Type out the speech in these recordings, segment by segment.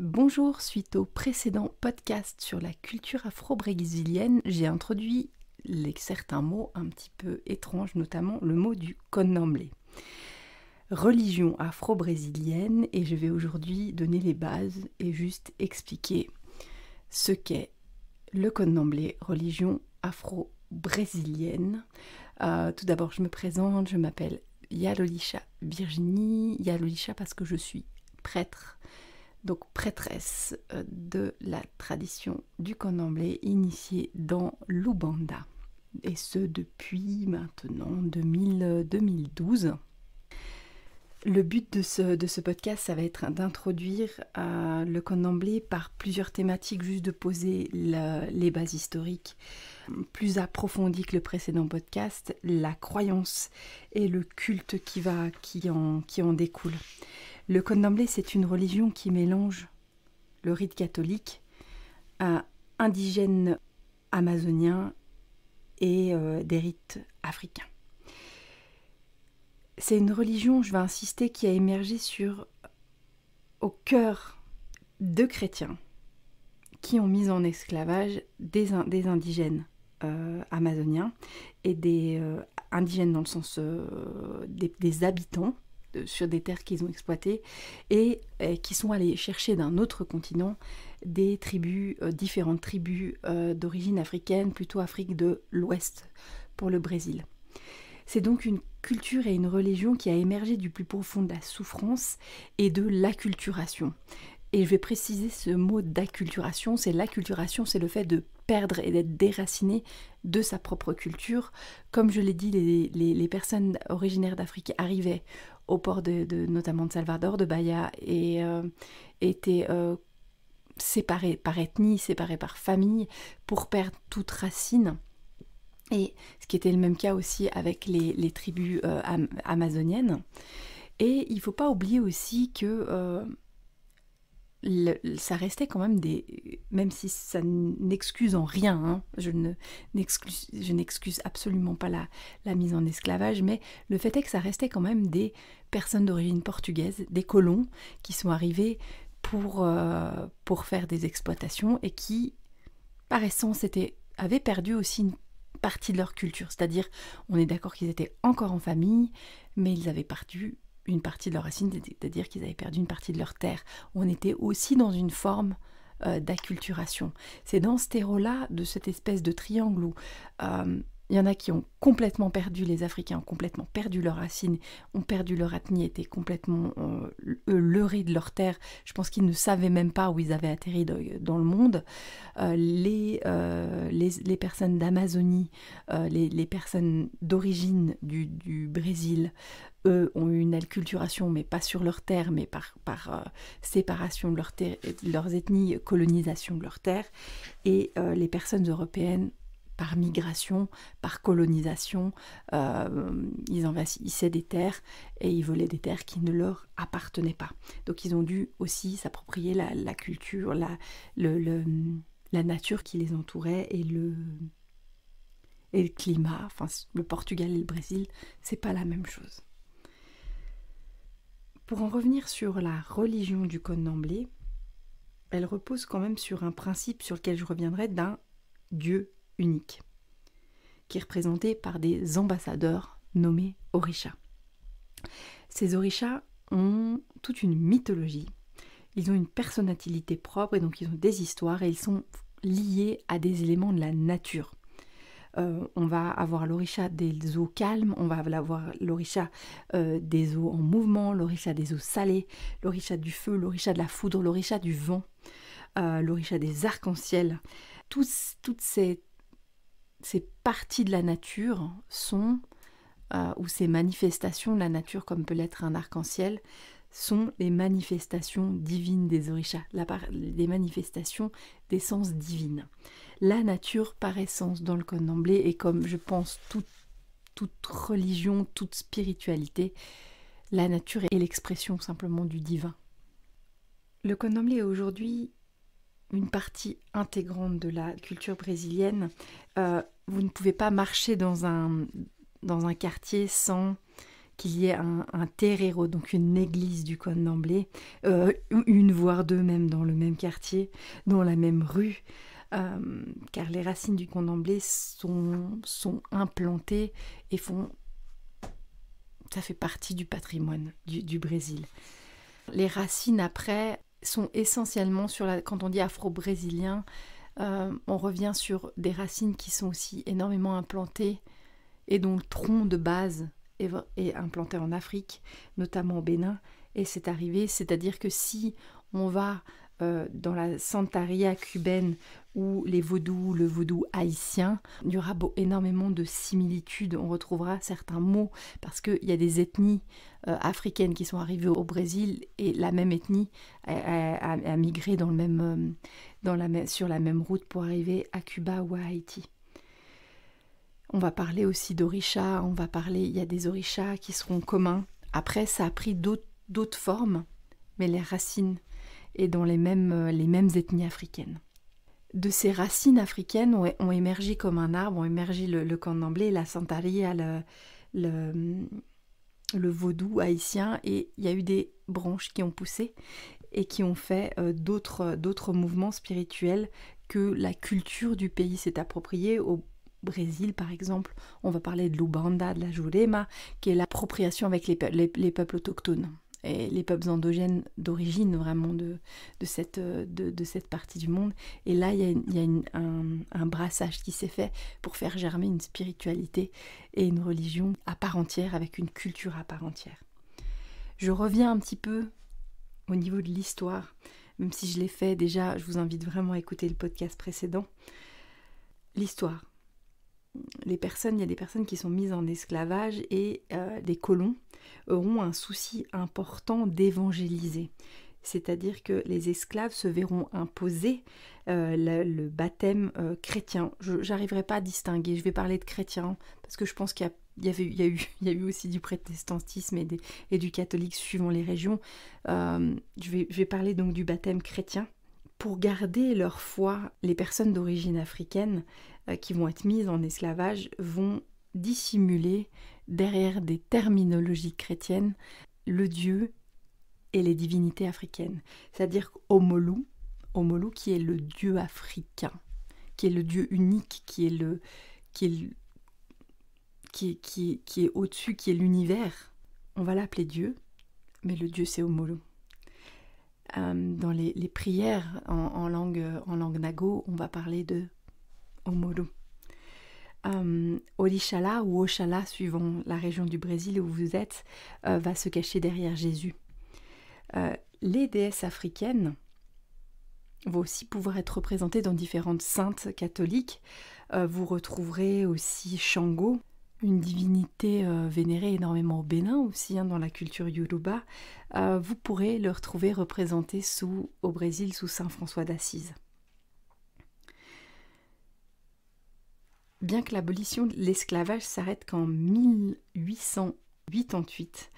Bonjour, suite au précédent podcast sur la culture afro-brésilienne, j'ai introduit certains mots un petit peu étranges, notamment le mot du candomblé. Religion afro-brésilienne, et je vais aujourd'hui donner les bases et juste expliquer ce qu'est le candomblé, religion afro-brésilienne. Tout d'abord, je me présente, je m'appelle Yalolisha Virginie, Yalolisha parce que je suis prêtre, donc prêtresse de la tradition du candomblé initiée dans l'Ubanda, et ce depuis maintenant 2012. Le but de ce podcast, ça va être d'introduire le candomblé par plusieurs thématiques, juste de poser les bases historiques plus approfondies que le précédent podcast, la croyance et le culte qui en découle. Le candomblé, c'est une religion qui mélange le rite catholique, indigène amazonien et des rites africains. C'est une religion, je vais insister, qui a émergé au cœur de chrétiens qui ont mis en esclavage des indigènes amazoniens et des indigènes dans le sens des habitants sur des terres qu'ils ont exploitées et qui sont allés chercher d'un autre continent des tribus, différentes tribus d'origine africaine, plutôt Afrique de l'Ouest pour le Brésil. C'est donc une culture et une religion qui a émergé du plus profond de la souffrance et de l'acculturation. Et je vais préciser ce mot d'acculturation, c'est l'acculturation, c'est le fait de perdre et d'être déraciné de sa propre culture. Comme je l'ai dit, les personnes originaires d'Afrique arrivaient au port notamment de Salvador, de Bahia, et étaient séparées par ethnie, séparées par famille, pour perdre toute racine. Et ce qui était le même cas aussi avec les tribus amazoniennes. Et il ne faut pas oublier aussi que ça restait quand même même si ça n'excuse en rien, hein, je n'excuse absolument pas la mise en esclavage, mais le fait est que ça restait quand même des personnes d'origine portugaise, des colons qui sont arrivés pour faire des exploitations et qui, par essence, avaient perdu aussi une partie de leur culture. C'est-à-dire, on est d'accord qu'ils étaient encore en famille, mais ils avaient perdu une partie de leur racine, c'est-à-dire qu'ils avaient perdu une partie de leur terre. On était aussi dans une forme d'acculturation. C'est dans ce terreau-là, de cette espèce de triangle où il y en a qui ont complètement perdu, les Africains ont complètement perdu leurs racines, ont perdu leur ethnie, étaient complètement leurrés de leur terre. Je pense qu'ils ne savaient même pas où ils avaient atterri dans le monde. Les personnes d'Amazonie, les personnes d'origine du Brésil, eux ont eu une acculturation, mais pas sur leur terre, mais par séparation de leurs ethnies, colonisation de leur terre. Et les personnes européennes, par migration, par colonisation, ils envahissaient des terres et ils volaient des terres qui ne leur appartenaient pas. Donc ils ont dû aussi s'approprier la culture, la nature qui les entourait et le climat. Enfin, le Portugal et le Brésil, c'est pas la même chose. Pour en revenir sur la religion du candomblé, elle repose quand même sur un principe sur lequel je reviendrai d'un Dieu unique, qui est représenté par des ambassadeurs nommés orishas. Ces orishas ont toute une mythologie, ils ont une personnalité propre et donc ils ont des histoires et ils sont liés à des éléments de la nature. On va avoir l'orisha des eaux calmes, on va avoir l'orisha des eaux en mouvement, l'orisha des eaux salées, l'orisha du feu, l'orisha de la foudre, l'orisha du vent, l'orisha des arcs-en-ciel. Toutes ces parties de la nature sont, ou ces manifestations de la nature, comme peut l'être un arc-en-ciel, sont les manifestations divines des orishas, des manifestations d'essence divine. La nature, par essence, dans le candomblé, et comme je pense toute religion, toute spiritualité, la nature est l'expression simplement du divin. Le candomblé est aujourd'hui une partie intégrante de la culture brésilienne. Vous ne pouvez pas marcher dans un quartier sans qu'il y ait un terreiro, donc une église du Candomblé, une voire deux même dans le même quartier, dans la même rue, car les racines du Candomblé sont implantées et ça fait partie du patrimoine du Brésil. Les racines après sont essentiellement quand on dit afro-brésilien, on revient sur des racines qui sont aussi énormément implantées et dont le tronc de base est implanté en Afrique, notamment au Bénin. Et c'est arrivé, c'est-à-dire que si on va dans la Santeria cubaine ou le vaudou haïtien, il y aura énormément de similitudes. On retrouvera certains mots parce qu'il y a des ethnies africaines qui sont arrivées au Brésil et la même ethnie a migré sur la même route pour arriver à Cuba ou à Haïti. On va parler aussi d'orishas, il y a des orishas qui seront communs. Après, ça a pris d'autres formes, mais les racines et dans les mêmes ethnies africaines. De ces racines africaines ont émergé comme un arbre, ont émergé le candomblé, la santeria, le vaudou haïtien, et il y a eu des branches qui ont poussé et qui ont fait d'autres mouvements spirituels que la culture du pays s'est appropriée. Au Brésil, par exemple, on va parler de l'Ubanda, de la Jurema, qui est l'appropriation avec les peuples autochtones et les peuples endogènes d'origine vraiment de cette partie du monde. Et là, il y a un brassage qui s'est fait pour faire germer une spiritualité et une religion à part entière, avec une culture à part entière. Je reviens un petit peu au niveau de l'histoire, même si je l'ai fait déjà, je vous invite vraiment à écouter le podcast précédent. L'histoire. Il y a des personnes qui sont mises en esclavage et des colons auront un souci important d'évangéliser. C'est-à-dire que les esclaves se verront imposer le baptême chrétien. Je n'arriverai pas à distinguer, je vais parler de chrétien, parce que je pense qu'il y a eu aussi du protestantisme et du catholique suivant les régions. Je vais parler donc du baptême chrétien. Pour garder leur foi, les personnes d'origine africaine qui vont être mises en esclavage vont dissimuler derrière des terminologies chrétiennes le Dieu et les divinités africaines. C'est-à-dire Omolu qui est le Dieu africain, qui est le Dieu unique, qui est au-dessus, qui est l'univers. On va l'appeler Dieu, mais le Dieu c'est Omolu. Dans les prières en langue nago, on va parler de Omolu. Orixalá ou Oxalá, suivant la région du Brésil où vous êtes, va se cacher derrière Jésus. Les déesses africaines vont aussi pouvoir être représentées dans différentes saintes catholiques. Vous retrouverez aussi Shango, une divinité vénérée énormément au Bénin aussi, dans la culture Yoruba. Vous pourrez le retrouver représenté au Brésil sous Saint François d'Assise. Bien que l'abolition de l'esclavage s'arrête qu'en 1888,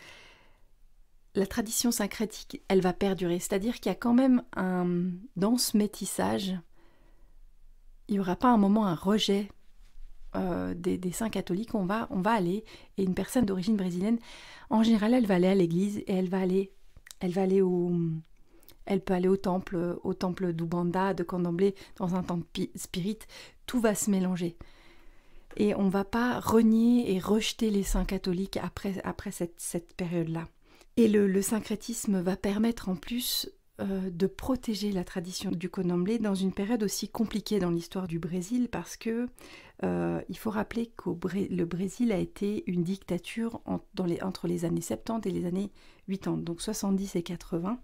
la tradition syncrétique, elle va perdurer. C'est-à-dire qu'il y a quand même dans ce métissage, il n'y aura pas un moment un rejet des saints catholiques. On va aller, et une personne d'origine brésilienne, en général, elle va aller à l'église et elle peut aller au temple d'Ubanda, de Candomblé, dans un temple spirit. Tout va se mélanger. Et on ne va pas renier et rejeter les saints catholiques après cette période-là. Et le syncrétisme va permettre en plus de protéger la tradition du candomblé dans une période aussi compliquée dans l'histoire du Brésil, parce que il faut rappeler que le Brésil a été une dictature entre les années 70 et les années 80, donc 70 et 80.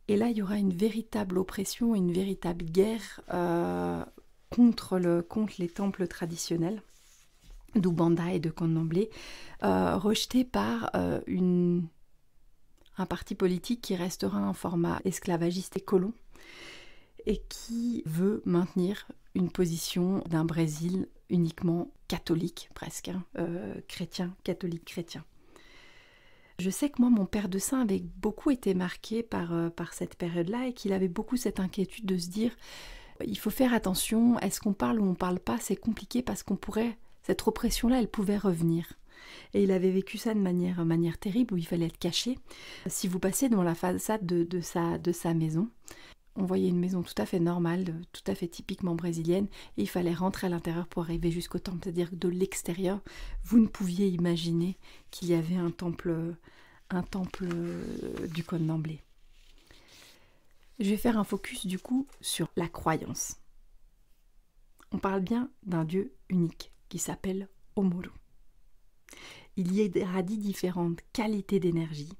Et là, il y aura une véritable oppression, une véritable guerre contre les temples traditionnels d'Ubanda et de Candomblé, rejetés par un parti politique qui restera un format esclavagiste et colon, et qui veut maintenir une position d'un Brésil uniquement catholique, presque, chrétien, catholique chrétien. Je sais que moi, mon père de saint avait beaucoup été marqué par cette période-là, et qu'il avait beaucoup cette inquiétude de se dire il faut faire attention, est-ce qu'on parle ou on parle pas, c'est compliqué parce cette oppression-là, elle pouvait revenir. Et il avait vécu ça de manière terrible, où il fallait être caché. Si vous passez devant la façade de sa maison, on voyait une maison tout à fait normale, tout à fait typiquement brésilienne, et il fallait rentrer à l'intérieur pour arriver jusqu'au temple. C'est-à-dire que de l'extérieur, vous ne pouviez imaginer qu'il y avait un temple du Candomblé. Je vais faire un focus du coup sur la croyance. On parle bien d'un dieu unique qui s'appelle Omoru. Il y irradie différentes qualités d'énergie.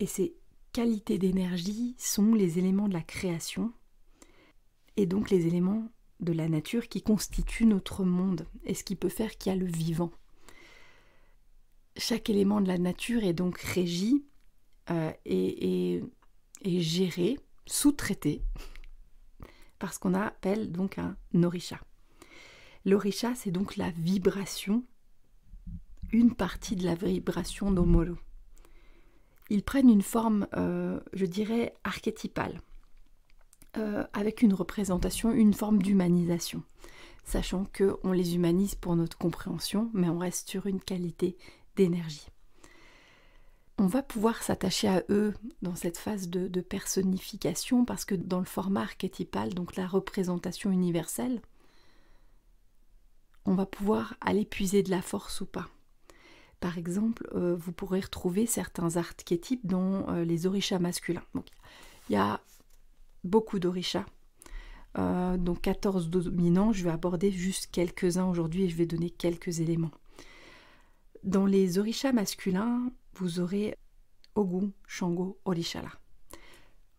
Et ces qualités d'énergie sont les éléments de la création et donc les éléments de la nature qui constituent notre monde et ce qui peut faire qu'il y a le vivant. Chaque élément de la nature est donc régi et géré, sous-traité par ce qu'on appelle donc un orisha. L'orisha, c'est donc la vibration, une partie de la vibration d'Omoru. Ils prennent une forme, je dirais, archétypale, avec une représentation, une forme d'humanisation, sachant qu'on les humanise pour notre compréhension, mais on reste sur une qualité d'énergie. On va pouvoir s'attacher à eux dans cette phase de personnification, parce que dans le format archétypal, donc la représentation universelle, on va pouvoir aller puiser de la force ou pas. Par exemple, vous pourrez retrouver certains archétypes dans les orishas masculins. Donc, il y a beaucoup d'orishas, donc 14 dominants. Je vais aborder juste quelques-uns aujourd'hui et je vais donner quelques éléments. Dans les orishas masculins, vous aurez Ogun, Shango, Orishala.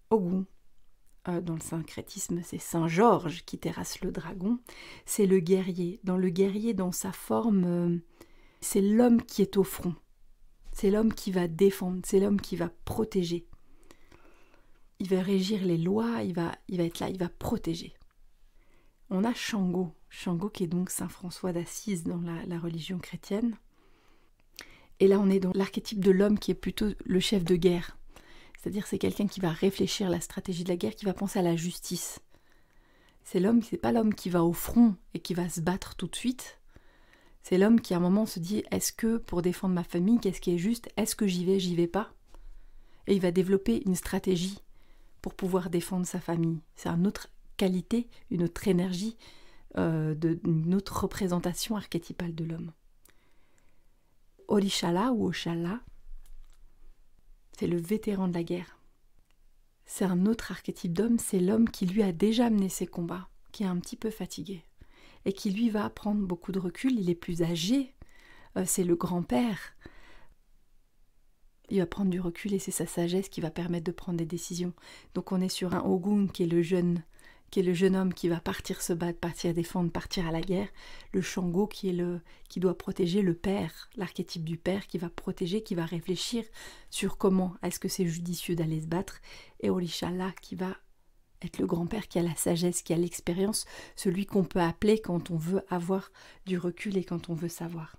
Ogun, dans le syncrétisme, c'est Saint Georges qui terrasse le dragon. C'est le guerrier. Dans le guerrier, dans sa forme, c'est l'homme qui est au front. C'est l'homme qui va défendre. C'est l'homme qui va protéger. Il va régir les lois. Il va être là. Il va protéger. On a Shango. Shango qui est donc Saint François d'Assise dans la religion chrétienne. Et là, on est dans l'archétype de l'homme qui est plutôt le chef de guerre. C'est-à-dire c'est quelqu'un qui va réfléchir à la stratégie de la guerre, qui va penser à la justice. C'est pas l'homme qui va au front et qui va se battre tout de suite. C'est l'homme qui à un moment se dit, est-ce que pour défendre ma famille, qu'est-ce qui est juste? Est-ce que j'y vais pas? Et il va développer une stratégie pour pouvoir défendre sa famille. C'est une autre qualité, une autre énergie, une autre représentation archétypale de l'homme. Orishala ou Oshala, c'est le vétéran de la guerre. C'est un autre archétype d'homme, c'est l'homme qui lui a déjà mené ses combats, qui est un petit peu fatigué, et qui lui va prendre beaucoup de recul, il est plus âgé, c'est le grand-père. Il va prendre du recul et c'est sa sagesse qui va permettre de prendre des décisions. Donc on est sur un Ogun qui est le jeune homme qui va partir se battre, partir défendre, partir à la guerre. Le Shango qui doit protéger le père, l'archétype du père qui va protéger, qui va réfléchir sur comment est-ce que c'est judicieux d'aller se battre. Et Orishala qui va être le grand-père qui a la sagesse, qui a l'expérience, celui qu'on peut appeler quand on veut avoir du recul et quand on veut savoir.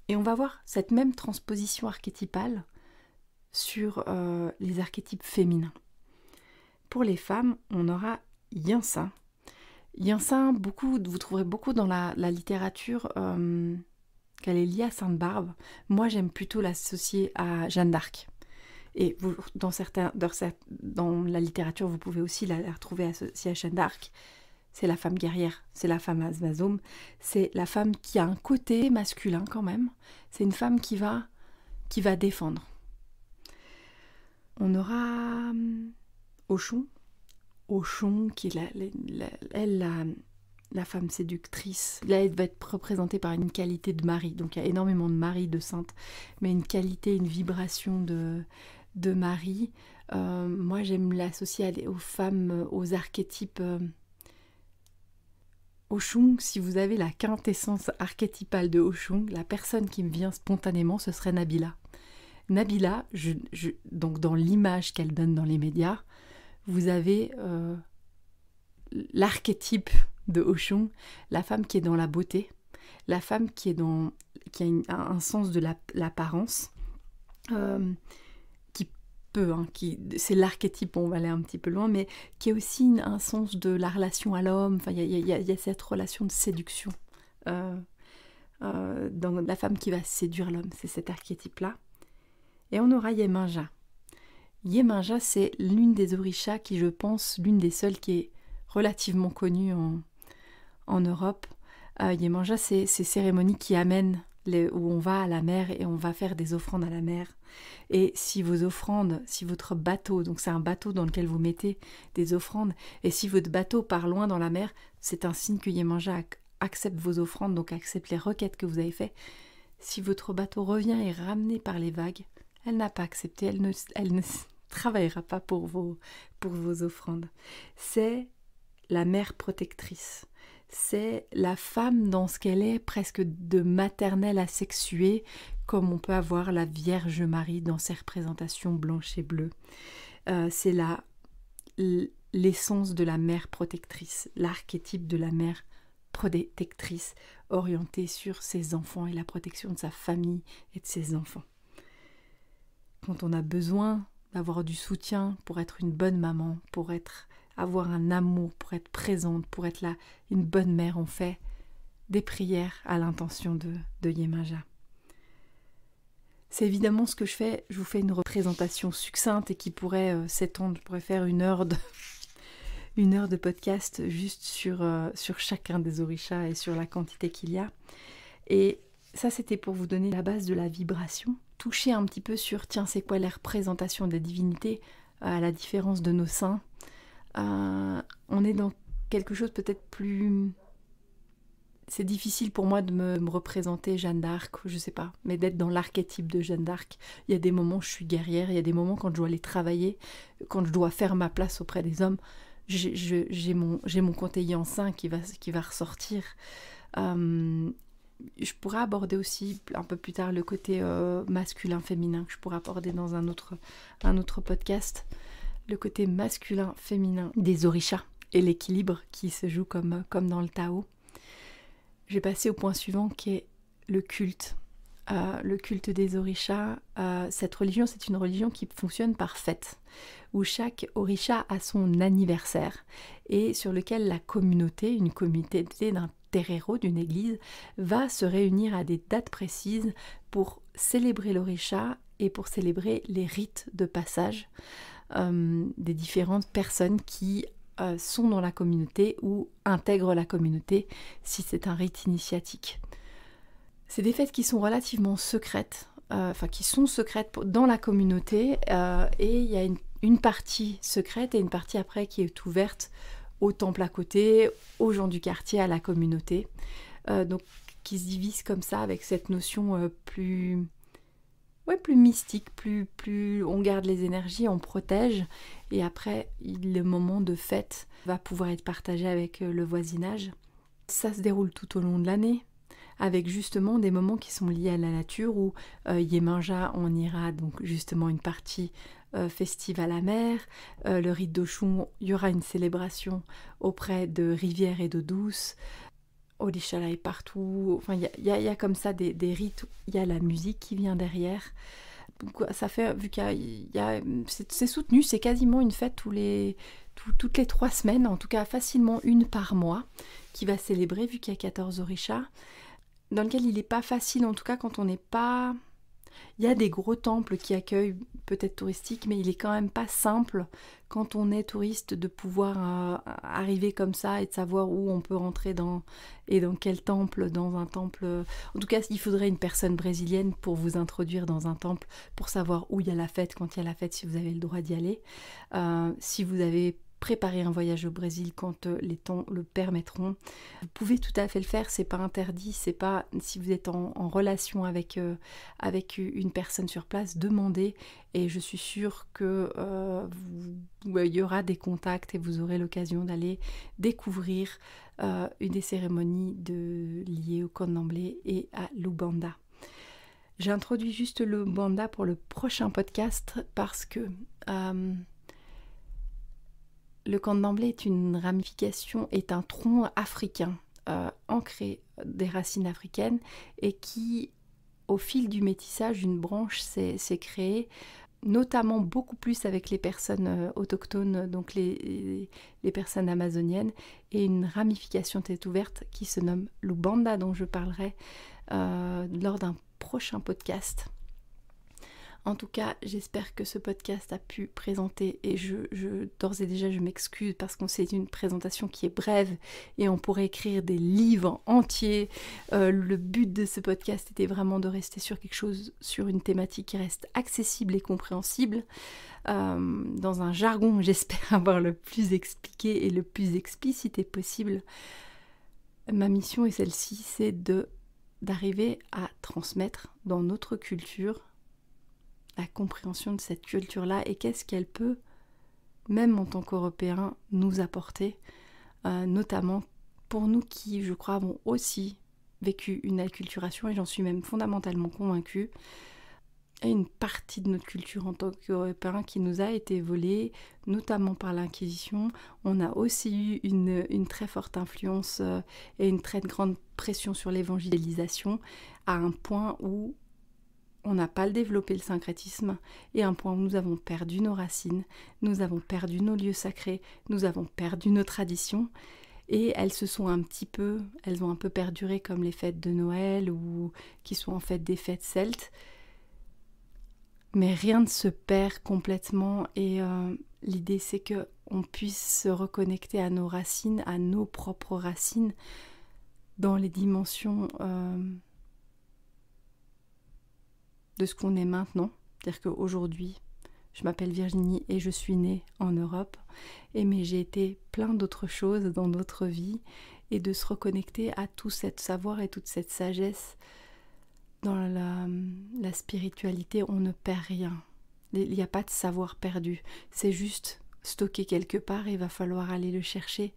Et on va voir cette même transposition archétypale sur les archétypes féminins. Pour les femmes, on aura Yinsa. Yinsa, vous trouverez beaucoup dans la littérature qu'elle est liée à Sainte-Barbe. Moi, j'aime plutôt l'associer à Jeanne d'Arc. Et dans la littérature, vous pouvez aussi la retrouver associée à Jeanne d'Arc. C'est la femme guerrière, c'est la femme Azmazom, c'est la femme qui a un côté masculin quand même. C'est une femme qui va défendre. On aura Oshun qui est la femme séductrice. Là, elle va être représentée par une qualité de mari. Donc il y a énormément de maris, de saintes, mais une qualité, une vibration de mari. Moi, j'aime l'associer aux femmes, aux archétypes. Oshun, si vous avez la quintessence archétypale de Oshun, la personne qui me vient spontanément, ce serait Nabila. Nabila, donc dans l'image qu'elle donne dans les médias, vous avez l'archétype de Oshun, la femme qui est dans la beauté, la femme qui a un sens de l'apparence, c'est l'archétype, on va aller un petit peu loin, mais qui est aussi un sens de la relation à l'homme. Enfin, il y a cette relation de séduction dans la femme qui va séduire l'homme, c'est cet archétype-là. Et on aura Yemanja. Yemanja, c'est l'une des orishas qui, je pense, l'une des seules qui est relativement connue en Europe. Yemanja, c'est ces cérémonies qui amènent, où on va à la mer et on va faire des offrandes à la mer. Et si vos offrandes, si votre bateau, donc c'est un bateau dans lequel vous mettez des offrandes, et si votre bateau part loin dans la mer, c'est un signe que Yemanja accepte vos offrandes, donc accepte les requêtes que vous avez faites. Si votre bateau revient et est ramené par les vagues, elle n'a pas accepté, elle ne travaillera pas pour vos offrandes. C'est la mère protectrice. C'est la femme dans ce qu'elle est, presque de maternelle asexuée, comme on peut avoir la Vierge Marie dans ses représentations blanches et bleues. C'est l'essence de la mère protectrice, l'archétype de la mère protectrice, orientée sur ses enfants et la protection de sa famille et de ses enfants. Quand on a besoin d'avoir du soutien pour être une bonne maman, pour avoir un amour, pour être présente, pour être là, une bonne mère, on fait des prières à l'intention de Yemanja. C'est évidemment ce que je fais. Je vous fais une représentation succincte et qui pourrait s'étendre. Je pourrais faire une heure de podcast juste sur chacun des orishas et sur la quantité qu'il y a. Et ça, c'était pour vous donner la base de la vibration. Toucher un petit peu sur, tiens, c'est quoi les représentations des divinités, à la différence de nos saints. On est dans quelque chose peut-être plus... C'est difficile pour moi de me représenter Jeanne d'Arc, je sais pas, mais d'être dans l'archétype de Jeanne d'Arc. Il y a des moments où je suis guerrière, il y a des moments quand je dois aller travailler, quand je dois faire ma place auprès des hommes, j'ai mon conseiller en saint qui va ressortir. Je pourrais aborder aussi un peu plus tard le côté masculin-féminin, que je pourrais aborder dans un autre podcast. Le côté masculin-féminin des orishas et l'équilibre qui se joue comme dans le Tao. Je vais passer au point suivant qui est le culte. Le culte des orishas. Cette religion, c'est une religion qui fonctionne par fête, où chaque orisha a son anniversaire et sur lequel la communauté, une communauté d'un terreiro, d'une église, va se réunir à des dates précises pour célébrer l'orisha et pour célébrer les rites de passage des différentes personnes qui sont dans la communauté ou intègrent la communauté si c'est un rite initiatique. C'est des fêtes qui sont relativement secrètes, qui sont secrètes dans la communauté et il y a une partie secrète et une partie après qui est ouverte au temple à côté, aux gens du quartier, à la communauté. Donc qui se divise comme ça avec cette notion plus mystique, plus on garde les énergies, on protège et après le moment de fête va pouvoir être partagé avec le voisinage. Ça se déroule tout au long de l'année avec justement des moments qui sont liés à la nature où Yemanja on ira donc justement une partie festive à la mer, le rite d'Oshun, il y aura une célébration auprès de rivières et d'eau douce. Orishala est partout, enfin il y a comme ça des rites, il y a la musique qui vient derrière. Donc ça fait, vu c'est soutenu, c'est quasiment une fête toutes les 3 semaines, en tout cas facilement une par mois, qui va célébrer, vu qu'il y a 14 orishas, dans lequel il n'est pas facile, en tout cas quand on n'est pas... Il y a des gros temples qui accueillent peut-être touristiques, mais il est quand même pas simple quand on est touriste de pouvoir arriver comme ça et de savoir où on peut rentrer dans quel temple, dans un temple. En tout cas, il faudrait une personne brésilienne pour vous introduire dans un temple, pour savoir où il y a la fête, quand il y a la fête, si vous avez le droit d'y aller. Si vous avez préparer un voyage au Brésil quand les temps le permettront. Vous pouvez tout à fait le faire, c'est pas interdit, c'est pas si vous êtes en relation avec une personne sur place, demandez et je suis sûre que il y aura des contacts et vous aurez l'occasion d'aller découvrir une des cérémonies liées au candomblé et à l'Ubanda. J'ai introduit juste l'Ubanda pour le prochain podcast parce que le candomblé est une ramification, est un tronc africain, ancré des racines africaines et qui, au fil du métissage, une branche s'est créée, notamment beaucoup plus avec les personnes autochtones, donc les personnes amazoniennes, et une ramification tête ouverte qui se nomme l'Ubanda, dont je parlerai lors d'un prochain podcast. En tout cas, j'espère que ce podcast a pu présenter, et d'ores et déjà je m'excuse parce qu'on c'est une présentation qui est brève et on pourrait écrire des livres entiers. Le but de ce podcast était vraiment de rester sur quelque chose, sur une thématique qui reste accessible et compréhensible, dans un jargon j'espère avoir le plus expliqué et le plus explicité possible. Ma mission est celle-ci, c'est d'arriver à transmettre dans notre culture la compréhension de cette culture-là et qu'est-ce qu'elle peut, même en tant qu'Européens, nous apporter, notamment pour nous qui, je crois, avons aussi vécu une acculturation, et j'en suis même fondamentalement convaincue, et une partie de notre culture en tant qu'Européens qui nous a été volée, notamment par l'Inquisition. On a aussi eu une très forte influence et une très grande pression sur l'évangélisation, à un point où on n'a pas développé le syncrétisme, et un point où nous avons perdu nos racines, nous avons perdu nos lieux sacrés, nous avons perdu nos traditions, et elles ont un peu perduré comme les fêtes de Noël, ou qui sont en fait des fêtes celtes. Mais rien ne se perd complètement, et l'idée c'est que on puisse se reconnecter à nos racines, à nos propres racines, dans les dimensions de ce qu'on est maintenant. C'est-à-dire qu'aujourd'hui, je m'appelle Virginie et je suis née en Europe, mais j'ai été plein d'autres choses dans notre vie, et de se reconnecter à tout cet savoir et toute cette sagesse. Dans la spiritualité, on ne perd rien. Il n'y a pas de savoir perdu. C'est juste stocké quelque part et il va falloir aller le chercher.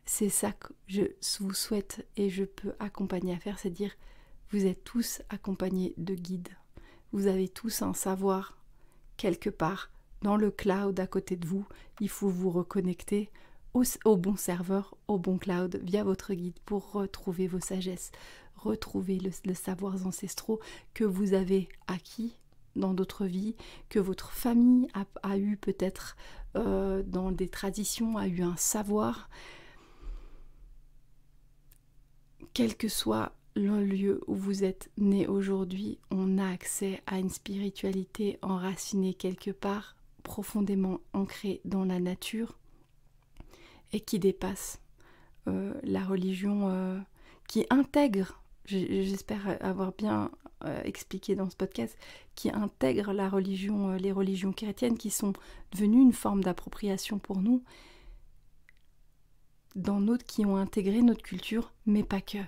C'est ça que je vous souhaite et je peux accompagner à faire, c'est dire, vous êtes tous accompagnés de guides. Vous avez tous un savoir quelque part dans le cloud à côté de vous. Il faut vous reconnecter au bon serveur, au bon cloud via votre guide pour retrouver vos sagesses, retrouver le savoir ancestraux que vous avez acquis dans d'autres vies, que votre famille a eu peut-être dans des traditions, a eu un savoir. Quel que soit le lieu où vous êtes né aujourd'hui, on a accès à une spiritualité enracinée quelque part, profondément ancrée dans la nature, et qui dépasse la religion, qui intègre, j'espère avoir bien expliqué dans ce podcast, qui intègre la religion, les religions chrétiennes qui sont devenues une forme d'appropriation pour nous, qui ont intégré notre culture, mais pas que.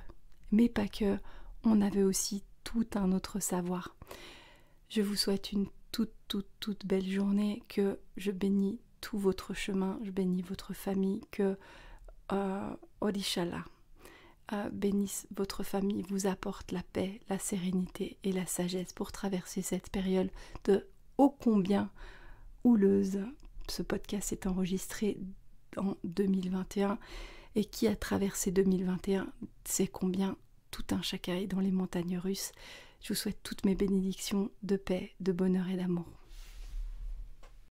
On avait aussi tout un autre savoir. Je vous souhaite une toute belle journée, que je bénis tout votre chemin, je bénis votre famille, que Odishala bénisse votre famille, vous apporte la paix, la sérénité et la sagesse pour traverser cette période de ô combien houleuse. Ce podcast est enregistré en 2021, et qui a traversé 2021 sait combien tout un chacun est dans les montagnes russes. Je vous souhaite toutes mes bénédictions de paix, de bonheur et d'amour.